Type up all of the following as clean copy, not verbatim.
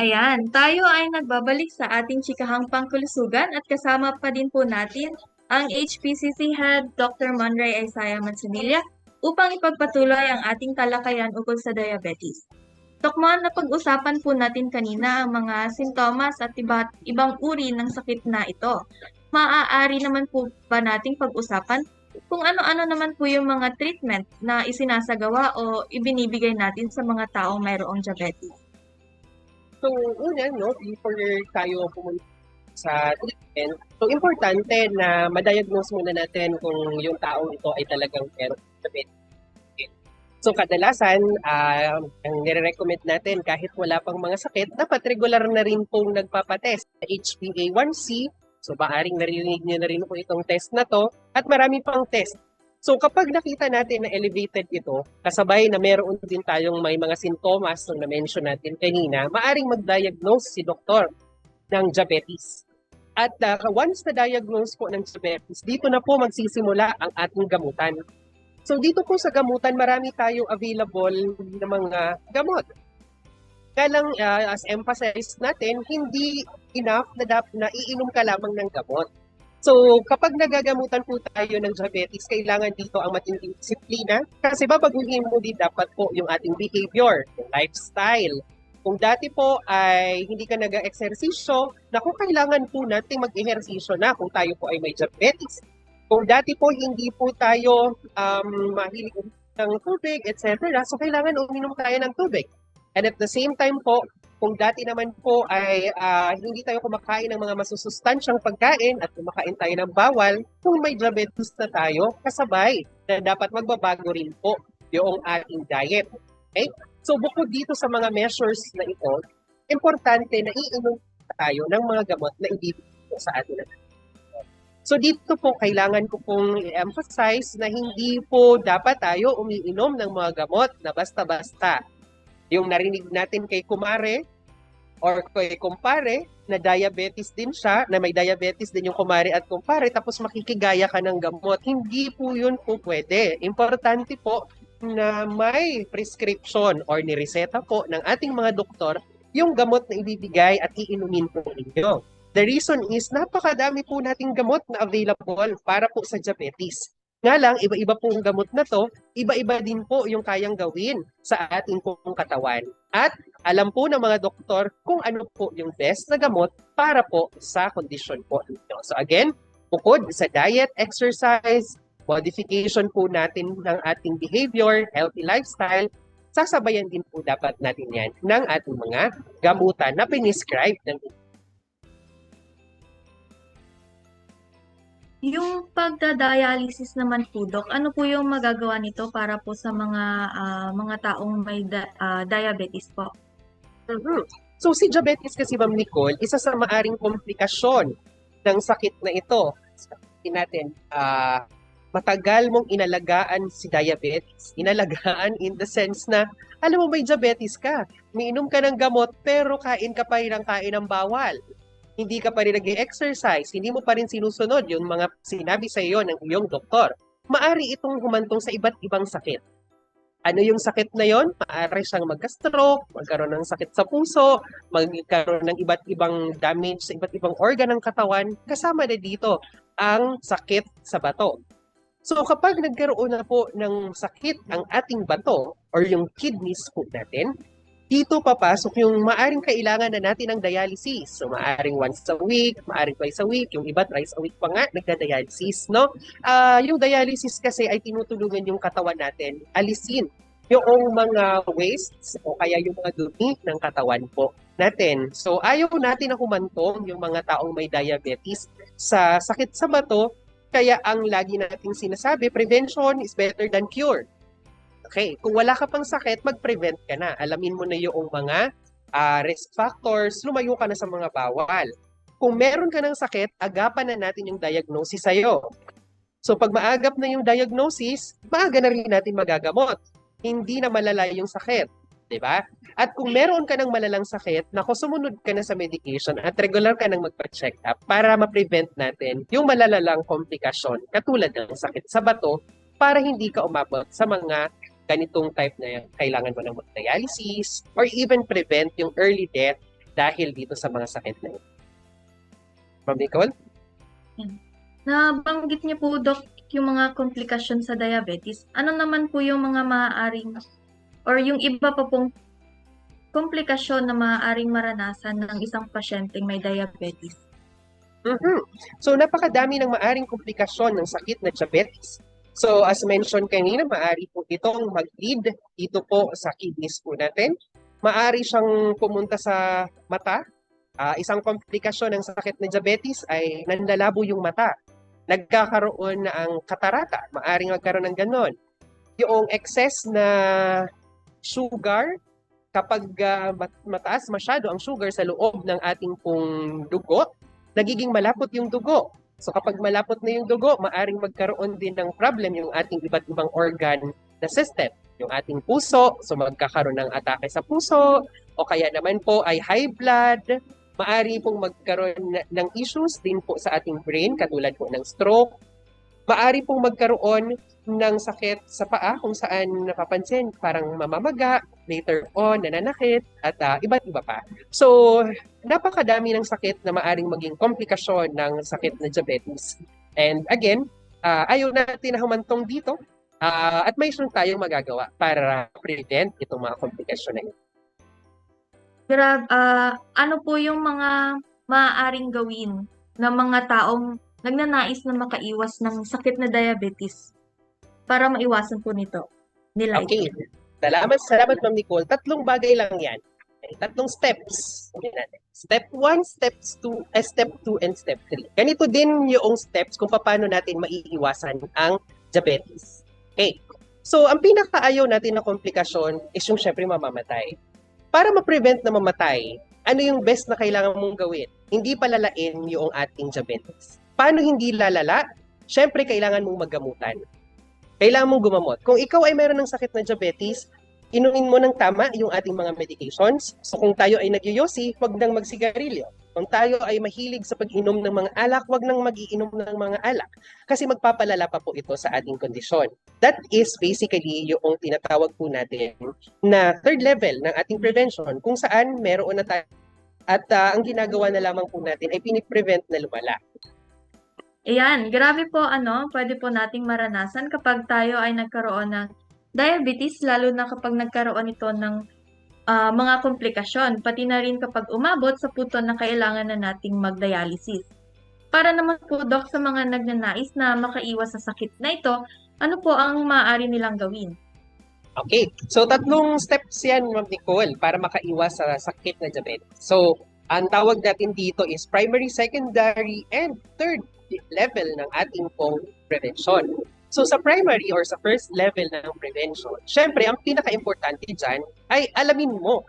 Ayan, tayo ay nagbabalik sa ating chikahang pangkulusugan at kasama pa din po natin ang HPCC Head Dr. Monray Isaiah Manzanilla upang ipagpatuloy ang ating talakayan ukol sa diabetes. Tokman, napag-usapan po natin kanina ang mga sintomas at iba't ibang uri ng sakit na ito. Maaari naman po ba nating pag-usapan kung ano-ano naman po yung mga treatment na isinasagawa o ibinibigay natin sa mga taong mayroong diabetes? So, una, no, before tayo pumunta sa treatment, so importante na ma-diagnose muna natin kung yung taong ito ay talagang meron diabetes. So, kadalasan, ang nire-recommend natin kahit wala pang mga sakit, dapat regular na rin pong nagpapatest sa HbA1c. So, maaring narinig niyo na rin po itong test na to at marami pang test. So, kapag nakita natin na elevated ito, kasabay na meron din tayong may mga sintomas na na-mention natin kanina, maaring mag-diagnose si doktor ng diabetes. At once na-diagnose po ng diabetes, dito na po magsisimula ang ating gamutan. So dito po sa gamutan, marami tayong available na mga gamot. Kaya lang, as emphasize natin, hindi enough na iinom ka lamang ng gamot. So kapag nagagamutan po tayo ng diabetes, kailangan dito ang matinding disiplina kasi babaguhin mo din dapat po yung ating behavior, yung lifestyle. Kung dati po ay hindi ka nag-eehersisyo, naku, kailangan po natin mag-ehersisyo na kung tayo po ay may diabetes. Kung dati po hindi po tayo mahilig ng tubig, etc. So kailangan uminom tayo ng tubig. And at the same time po, kung dati naman po ay hindi tayo kumakain ng mga masusustansyang pagkain at kumakain tayo ng bawal, kung may diabetes na tayo, kasabay na dapat magbabago rin po yung ating diet. Okay? So bukod dito sa mga measures na ito, importante na iinom tayo ng mga gamot na ibibigay sa atin. So dito po kailangan ko pong i-emphasize na hindi po dapat tayo umiinom ng mga gamot na basta-basta. Yung narinig natin kay kumare or kay kumpare na diabetes din siya, na may diabetes din yung kumare at kumpare, tapos makikigaya ka ng gamot. Hindi po yun po pwede. Importante po na may prescription or nireseta po ng ating mga doktor yung gamot na ibibigay at iinumin po ninyo. The reason is napakadami po nating gamot na available para po sa diabetes. Nga lang, iba-iba po ang gamot na to, iba-iba din po yung kayang gawin sa ating pong katawan. At alam po ng mga doktor kung ano po yung best na gamot para po sa kondisyon po ninyo. So again, bukod sa diet, exercise, modification po natin ng ating behavior, healthy lifestyle, sasabayan din po dapat natin yan ng ating mga gamutan na piniscribe ng Yung pagda-dialysis naman po, Dok, ano po yung magagawa nito para po sa mga taong may diabetes po? Mhm. So si diabetes kasi, Ma'am Nicole, isa sa maaring komplikasyon ng sakit na ito. Sabihin natin, matagal mong inalagaan si diabetes. Inalagaan in the sense na, alam mo may diabetes ka, umiinom ka ng gamot, pero kain ka pa rin ng kain ng bawal. Hindi ka pa rin nag-exercise, hindi mo pa rin sinusunod yung mga sinabi sa iyo ng iyong doktor. Maari itong humantong sa iba't ibang sakit. Ano yung sakit na yon? Maaari siyang magka-stroke, magkaroon ng sakit sa puso, magkaroon ng iba't ibang damage sa iba't ibang organ ng katawan. Kasama na dito ang sakit sa bato. So kapag nagkaroon na po ng sakit ang ating bato or yung kidneys po natin, dito papasok yung maaring kailangan na natin ng dialysis. So maaring once a week, maaring twice a week, yung iba thrice a week pa nga nagda-dialysis, no? Yung dialysis kasi ay tinutulungan yung katawan natin alisin yung mga wastes o kaya yung mga dumi ng katawan po natin. So ayaw natin na humantong yung mga taong may diabetes sa sakit sa bato, kaya ang lagi nating sinasabi, prevention is better than cure. Okay, kung wala ka pang sakit, mag-prevent ka na. Alamin mo na yung mga risk factors, lumayo ka na sa mga bawal. Kung meron ka ng sakit, agapan na natin yung diagnosis sa'yo. So pag maagap na yung diagnosis, maaga na rin natin magagamot. Hindi na malala yung sakit. Diba? At kung meron ka ng malalang sakit, nako, sumunod ka na sa medication at regular ka nang magpa-check up para ma-prevent natin yung malalalang komplikasyon katulad ng sakit sa bato para hindi ka umabot sa mga ganitong type na kailangan mo ng mag-dialysis or even prevent yung early death dahil dito sa mga sakit na ito. Ma'am Nicole? Nabanggit niyo po, Dok, yung mga komplikasyon sa diabetes. Ano naman po yung mga maaaring or yung iba pa pong komplikasyon na maaaring maranasan ng isang pasyenteng may diabetes? Mhm. So, napakadami ng maaring komplikasyon ng sakit na diabetes. So, as mentioned kanina, maaari po itong mag-lead dito po sa kidneys po natin. Maaari siyang pumunta sa mata. Isang komplikasyon ng sakit na diabetes ay nanlalabo yung mata. Nagkakaroon na ang katarata. Maaring magkaroon ng ganon. Yung excess na sugar, kapag mataas masyado ang sugar sa loob ng ating pong dugo, nagiging malapot yung dugo. So kapag malapot na yung dugo, maaring magkaroon din ng problem yung ating iba't ibang organ na system. Yung ating puso, so magkakaroon ng atake sa puso, o kaya naman po ay high blood, maari pong magkaroon ng issues din po sa ating brain, katulad po ng stroke. Maari pong magkaroon ng sakit sa paa kung saan napapansin parang mamamaga, later on nananakit, at iba't iba pa. So, napakadami ng sakit na maaring maging komplikasyon ng sakit na diabetes. And again, ayaw natin na humantong dito at may tayong magagawa para prevent itong mga komplikasyon na ito. Ano po yung mga maaaring gawin ng mga taong nagnanais na makaiwas ng sakit na diabetes para maiwasan po nila Okay. ito? Salamat Ma'am Nicole. Tatlong bagay lang yan. Okay, tatlong steps. Step 1, step 2, and step 3. Ganito din yung steps kung paano natin maiiwasan ang diabetes. Okay. So, ang pinakaayaw natin na komplikasyon is yung syempre mamamatay. Para ma-prevent na mamatay, ano yung best na kailangan mong gawin? Hindi palalain yung ating diabetes. Paano hindi lalala? Syempre, kailangan mong maggamutan. Kailangan mong gumamot. Kung ikaw ay meron ng sakit na diabetes, inumin mo ng tama yung ating mga medications. So kung tayo ay nagyoyosi, huwag nang magsigarilyo. Kung tayo ay mahilig sa pag-inom ng mga alak, huwag nang mag-iinom ng mga alak. Kasi magpapalala pa po ito sa ating kondisyon. That is basically yung tinatawag po natin na third level ng ating prevention, kung saan meron na tayo. At ang ginagawa na lamang po natin ay piniprevent na lumala. Ayan, grabe po pwede po nating maranasan kapag tayo ay nagkaroon ng diabetes, lalo na kapag nagkaroon ito ng mga komplikasyon, pati na rin kapag umabot sa punto na kailangan na nating mag-dialysis. Para naman po, Dok, sa mga nagnanais na makaiwas sa sakit na ito, ano po ang maaari nilang gawin? Okay, so tatlong steps yan, Ma'am Nicole, para makaiwas sa sakit na diabetes. So, ang tawag natin dito is primary, secondary, and third level ng ating pong prevention. So, sa primary or sa first level ng prevention, syempre, ang pinaka-importante dyan ay alamin mo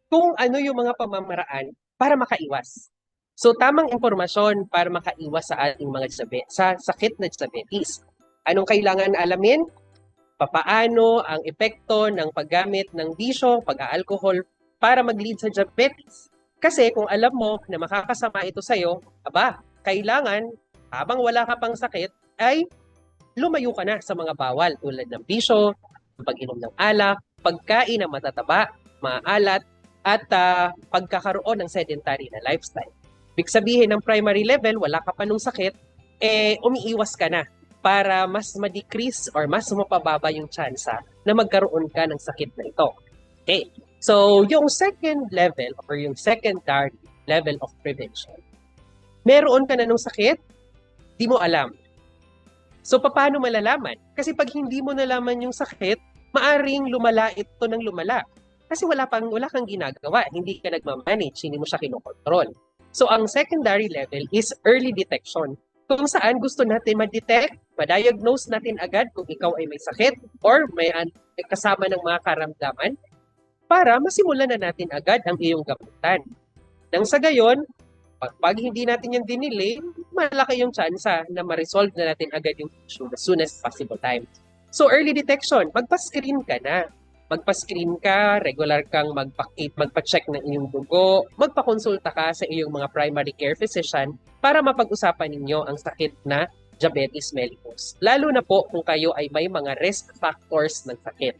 kung ano yung mga pamamaraan para makaiwas. So, tamang impormasyon para makaiwas sa ating mga sa sakit na diabetes. Anong kailangan alamin? Papaano ang epekto ng paggamit ng bisyo, pag-aalkohol para mag-lead sa diabetes. Kasi kung alam mo na makakasama ito sa'yo, kailangan habang wala ka pang sakit ay lumayo ka na sa mga bawal tulad ng bisyo, pag-inom ng alak, pagkain ng matataba, maalat, at pagkakaroon ng sedentary na lifestyle. Ibig sabihin ng primary level, wala ka pa nung sakit, umiiwas ka na para mas ma-decrease or mas mapababa yung tsansa na magkaroon ka ng sakit na ito. Okay. So, yung second level or yung secondary level of prevention, meron ka na nung sakit, di mo alam. So, paano malalaman? Kasi pag hindi mo nalaman yung sakit, maaring lumala ito ng lumala. Kasi wala kang ginagawa, hindi ka nagmamanage, hindi mo siya kinokontrol. So, ang secondary level is early detection. Kung saan gusto natin ma-detect, ma-diagnose natin agad kung ikaw ay may sakit or may kasama ng mga karamdaman para masimulan na natin agad ang iyong gamutan. Nang sa gayon, pag hindi natin yung dinilay, malaki yung tsansa na ma-resolve na natin agad yung issue as soon as possible time. So early detection, magpa-screen ka na. Magpa-screen ka, regular kang magpa-check ng iyong dugo, magpa-konsulta ka sa iyong mga primary care physician para mapag-usapan ninyo ang sakit na diabetes mellitus. Lalo na po kung kayo ay may mga risk factors ng sakit.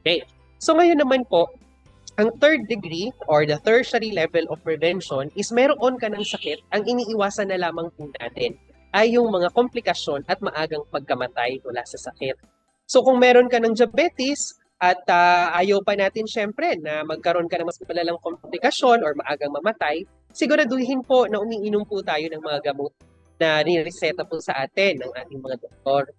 Okay. So ngayon naman po, Ang third degree or the tertiary level of prevention is meron ka ng sakit, ang iniiwasan na lamang po natin ay yung mga komplikasyon at maagang pagkamatay mula sa sakit. So kung meron ka ng diabetes at ayaw pa natin syempre na magkaroon ka ng mas malalang komplikasyon or maagang mamatay, siguraduhin po na umiinom po tayo ng mga gamot na nireseta po sa atin ng ating mga doktor.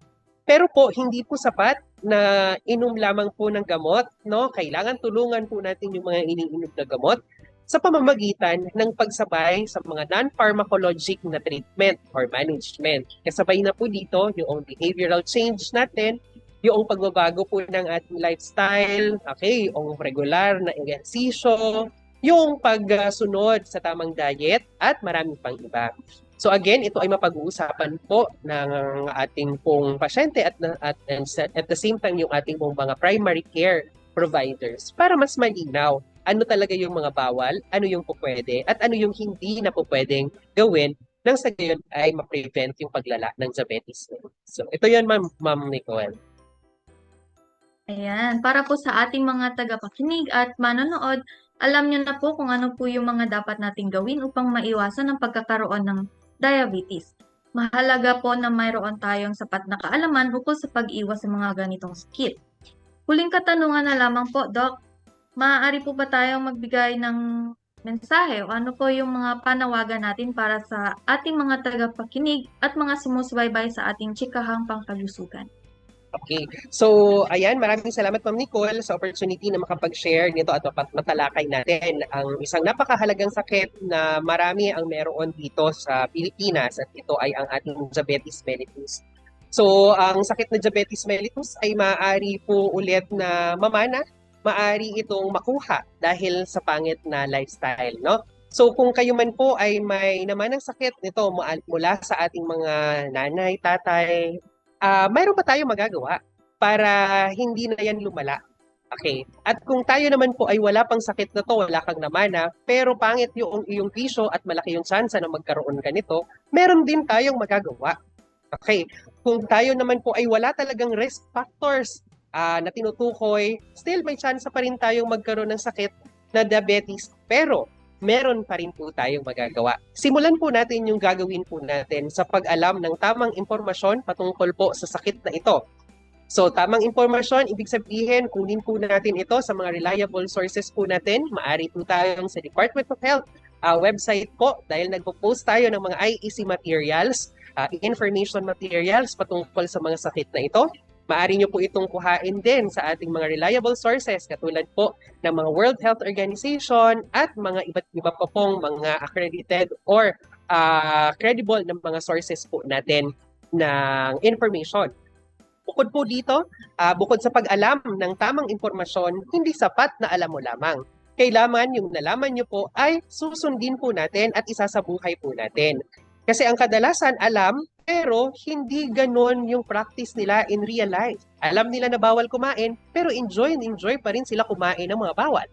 Pero po, hindi po sapat na inom lamang po ng gamot, no? Kailangan tulungan po natin yung mga iniinom na gamot sa pamamagitan ng pagsabay sa mga non-pharmacologic na treatment or management. Kasabay na po dito yung behavioral change natin, yung pagbabago po ng ating lifestyle, okay, yung regular na ehersisyo, yung pagsunod sa tamang diet at marami pang iba. So again, ito ay mapag-uusapan po ng ating pong pasyente at the same time yung ating pong mga primary care providers para mas malinaw ano talaga yung mga bawal, ano yung pupwede, at ano yung hindi na pupwedeng gawin nang sa gayon ay ma-prevent yung paglala ng diabetes. So ito yun, Ma'am Nicole. Ayan, para po sa ating mga tagapakinig at manonood, alam nyo na po kung ano po yung mga dapat nating gawin upang maiwasan ang pagkakaroon ng diabetes. Mahalaga po na mayroon tayong sapat na kaalaman ukol sa pag-iwas sa mga ganitong sakit. Huling katanungan na lamang po, Doc. Maaari po ba tayong magbigay ng mensahe o ano po yung mga panawagan natin para sa ating mga tagapakinig at mga sumusubaybay sa ating chikahang pangkalusugan? Okay. So, ayan, maraming salamat Ma'am Nicole sa opportunity na makapag-share nito at matalakay natin ang isang napakahalagang sakit na marami ang meron dito sa Pilipinas at ito ay ang ating diabetes mellitus. So, ang sakit na diabetes mellitus ay maaari po ulit na mamana, maaari itong makuha dahil sa pangit na lifestyle, no? So, kung kayo man po ay may naman ng sakit nito mula sa ating mga nanay, tatay, mayroon pa tayong magagawa para hindi na yan lumala. Okay. At kung tayo naman po ay wala pang sakit na to, wala kang namana, pero pangit yung iyong bisyo at malaki yung chance na magkaroon ka nito, meron din tayong magagawa. Okay. Kung tayo naman po ay wala talagang risk factors na tinutukoy, still may chance pa rin tayong magkaroon ng sakit na diabetes, pero meron pa rin po tayong magagawa. Simulan po natin yung gagawin po natin sa pag-alam ng tamang impormasyon patungkol po sa sakit na ito. So, tamang impormasyon, ibig sabihin, kunin po natin ito sa mga reliable sources po natin. Maari po tayong sa Department of Health website po dahil nagpo-post tayo ng mga IEC materials, information materials patungkol sa mga sakit na ito. Maari nyo po itong kuhain din sa ating mga reliable sources katulad po ng mga World Health Organization at mga iba't iba pa pong mga accredited or credible ng mga sources po natin ng information. Bukod po dito, bukod sa pag-alam ng tamang impormasyon, hindi sapat na alam mo lamang. Kailangan yung nalaman nyo po ay susundin po natin at isasabuhay po natin. Kasi ang kadalasan alam, pero hindi ganon yung practice nila in real life. Alam nila na bawal kumain, pero enjoy pa rin sila kumain ng mga bawal.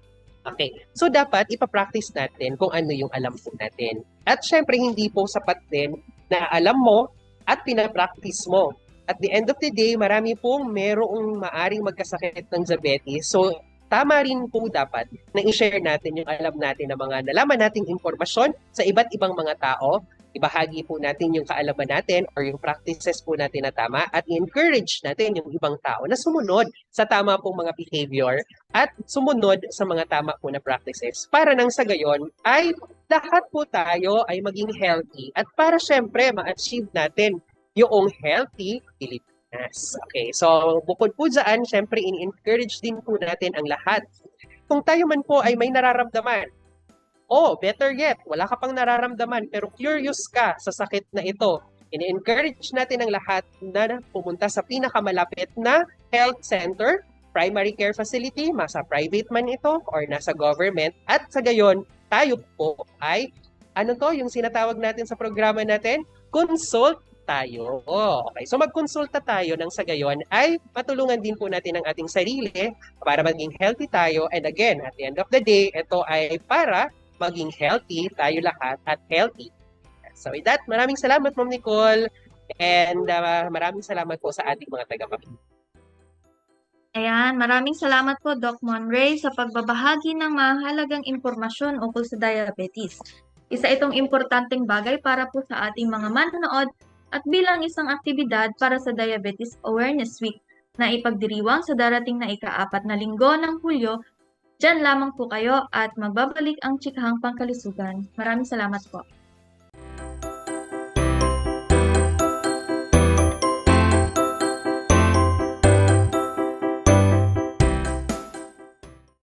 Okay, so dapat ipapractice natin kung ano yung alam po natin. At syempre, hindi po sapat din na alam mo at pinapractice mo. At the end of the day, marami pong merong maaring magkasakit ng diabetes. So, tama rin po dapat na i-share natin yung alam natin na mga nalaman nating impormasyon sa iba't ibang mga tao. Ibahagi po natin yung kaalaman natin or yung practices po natin na tama at i-encourage natin yung ibang tao na sumunod sa tama pong mga behavior at sumunod sa mga tama po na practices para nang sa gayon ay lahat po tayo ay maging healthy at para syempre ma-achieve natin yung healthy Pilipinas. Okay, so bukod po dyan, syempre in-encourage din po natin ang lahat. Kung tayo man po ay may nararamdaman, better yet, wala ka pang nararamdaman pero curious ka sa sakit na ito, in-encourage natin ang lahat na pumunta sa pinakamalapit na health center, primary care facility, nasa private man ito or nasa government at sa gayon, tayo po ay, yung sinatawag natin sa programa natin? Consult tayo. Okay. So magkonsulta tayo nang sa gayon ay matulungan din po natin ang ating sarili para maging healthy tayo. And again, at the end of the day, ito ay para maging healthy tayo lahat at healthy. So with that, maraming salamat Ma'am Nicole and maraming salamat po sa ating mga tagapakinig. Ayan, maraming salamat po Doc Monray sa pagbabahagi ng mahalagang impormasyon ukol sa diabetes. Isa itong importanteng bagay para po sa ating mga manonood at bilang isang aktibidad para sa Diabetes Awareness Week na ipagdiriwang sa darating na ika-4 na linggo ng Hulyo. Diyan lamang po kayo at magbabalik ang Chikahang Pangkalusugan. Maraming salamat po.